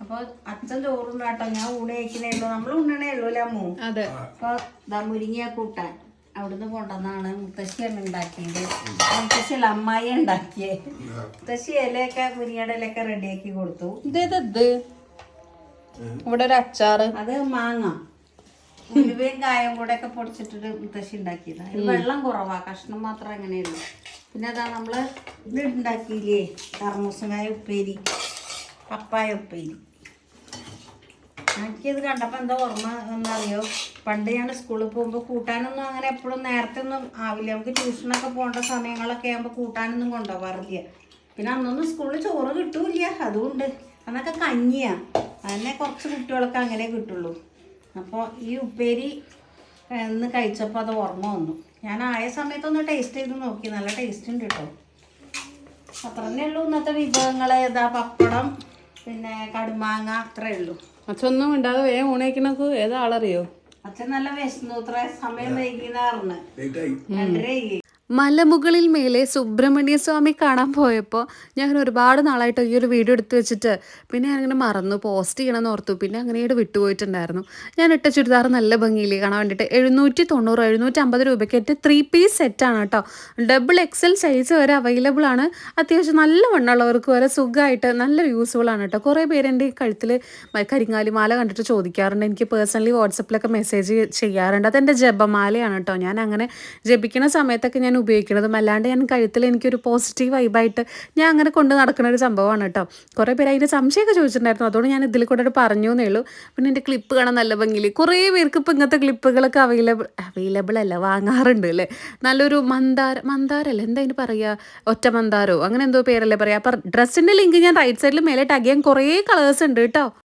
അപ്പൊ അച്ഛൻ ചോറും കേട്ടോ, ഞാൻ ഊണ് കഴിക്കണേ ഉള്ളൂ, നമ്മൾ ഉണ്ണണേ ഉള്ളൂ അല്ലേ അമ്മു? അതെ. അപ്പൊ മുരിങ്ങ കൂട്ടാൻ അവിടുന്ന് കൊണ്ടുവന്നാണ് മുത്തശ്ശിയാണ് ഉണ്ടാക്കിയത്. മുത്തശ്ശിയല്ല, അമ്മായി ഉണ്ടാക്കിയേ. മുത്തശ്ശി ഇലയൊക്കെ മുരിങ്ങയുടെ ഇലയൊക്കെ റെഡിയാക്കി കൊടുത്തു. ഇതേത് ഇവിടെ ഒരു അച്ചാറ്, അത് മാങ്ങ ഉലുവയും കായം കൂടെ ഒക്കെ പൊടിച്ചിട്ടൊരു മുത്തശ്ശി ഉണ്ടാക്കിയതാണ്. ഇത് വെള്ളം കുറവാ, കഷ്ണം മാത്രം അങ്ങനെയുള്ളൂ. പിന്നെ അതാ നമ്മള് ഇത് ഉണ്ടാക്കിയില്ലേ, കർമൂസങ്ങായ ഉപ്പേരി, പപ്പായ ഉപ്പേരി. എനിക്കിത് കണ്ടപ്പോൾ എന്താ ഓർമ്മ എന്നറിയോ, പണ്ട് ഞാൻ സ്കൂളിൽ പോകുമ്പോൾ കൂട്ടാനൊന്നും അങ്ങനെ എപ്പോഴും നേരത്തെ ഒന്നും ആവില്ല. നമുക്ക് ട്യൂഷനൊക്കെ പോകേണ്ട സമയങ്ങളൊക്കെ ആകുമ്പോൾ കൂട്ടാനൊന്നും കൊണ്ടുപോകാറില്ല. പിന്നെ അന്നൊന്നും സ്കൂളിൽ ചോറ് കിട്ടൂല്ല, അതുകൊണ്ട് അന്നൊക്കെ കഞ്ഞിയാണ്. അതിനെ കുറച്ച് കുട്ടികളൊക്കെ അങ്ങനെ കിട്ടുള്ളൂ. അപ്പോൾ ഈ ഉപ്പേരി ഇന്ന് കഴിച്ചപ്പോൾ അത് ഓർമ്മ വന്നു. ഞാൻ ആയ സമയത്തൊന്ന് ടേസ്റ്റ് ചെയ്ത് നോക്കി, നല്ല ടേസ്റ്റ് ഉണ്ട് കേട്ടോ. അത്ര തന്നെ ഉള്ളൂ ഇന്നത്തെ വിഭവങ്ങൾ. ഇതാ പപ്പടം, പിന്നെ കടുമാങ്ങ, അത്രേ ഉള്ളൂ. അച്ഛനൊന്നും ഉണ്ടാകെ വേഗം ഊണയിക്കണക്ക് ഏതാ ആളറിയോ? അച്ഛൻ നല്ല വിശന്നു, ഇത്ര സമയം വൈകിയെന്ന് പറഞ്ഞ് 2:30. മലമുകളിൽ മേലെ സുബ്രഹ്മണ്യ സ്വാമി കാണാൻ പോയപ്പോൾ ഞാൻ ഒരുപാട് നാളായിട്ട് ഈ ഒരു വീഡിയോ എടുത്ത് വെച്ചിട്ട് പിന്നെ ഞാനിങ്ങനെ മറന്നു പോസ്റ്റ് ചെയ്യണമെന്ന് ഓർത്തു. പിന്നെ അങ്ങനെയായിട്ട് വിട്ടുപോയിട്ടുണ്ടായിരുന്നു. ഞാൻ ഇട്ട ചുരിദാർ നല്ല ഭംഗിയില്ലേ കാണാൻ വേണ്ടിയിട്ട് 790 750 രൂപയ്ക്കായിട്ട് 3 പീസ് സെറ്റാണ് കേട്ടോ. XXL സൈസ് വരെ അവൈലബിൾ ആണ്. അത്യാവശ്യം നല്ല വണ്ണമുള്ളവർക്ക് വരെ സുഖമായിട്ട് നല്ലൊരു യൂസ്ഫുൾ ആണ് കേട്ടോ. കുറേ പേര് എൻ്റെ കഴുത്തിൽ കരിങ്ങാലി മാല കണ്ടിട്ട് ചോദിക്കാറുണ്ട്. എനിക്ക് പേഴ്സണലി വാട്സപ്പിലൊക്കെ മെസ്സേജ് ചെയ്യാറുണ്ട്. അതെൻ്റെ ജപമാലയാണ് കേട്ടോ. ഞാൻ അങ്ങനെ ജപിക്കുന്ന സമയത്തൊക്കെ ഞാൻ ഉപയോഗിക്കുന്നതും, അല്ലാണ്ട് ഞാൻ കഴുത്തിൽ എനിക്കൊരു പോസിറ്റീവ് വൈബായിട്ട് ഞാൻ അങ്ങനെ കൊണ്ട് നടക്കുന്ന ഒരു സംഭവമാണ് കേട്ടോ. കുറേ പേര് അതിൻ്റെ സംശയമൊക്കെ ചോദിച്ചിട്ടുണ്ടായിരുന്നു, അതുകൊണ്ട് ഞാൻ ഇതിൽ കൂടെ പറഞ്ഞു എന്നേ ഉള്ളൂ. പിന്നെ എൻ്റെ ക്ലിപ്പ് കാണാൻ നല്ല ഭംഗിയില്ലേ. കുറേ പേർക്ക് ഇപ്പോൾ ഇങ്ങനത്തെ ക്ലിപ്പുകളൊക്കെ അവൈലബിൾ അല്ല, വാങ്ങാറുണ്ട് അല്ലേ. നല്ലൊരു മന്ദാരല്ലേ, എന്താ അതിന് പറയുക, ഒറ്റ മന്ദാരോ അങ്ങനെ എന്തോ പേരല്ലേ പറയുക. അപ്പം ഡ്രസ്സിൻ്റെ ലിങ്ക് ഞാൻ റൈറ്റ് സൈഡിൽ മേലെ ടാഗ് ചെയ്യാൻ കുറേ കളേഴ്സ് ഉണ്ട് കേട്ടോ.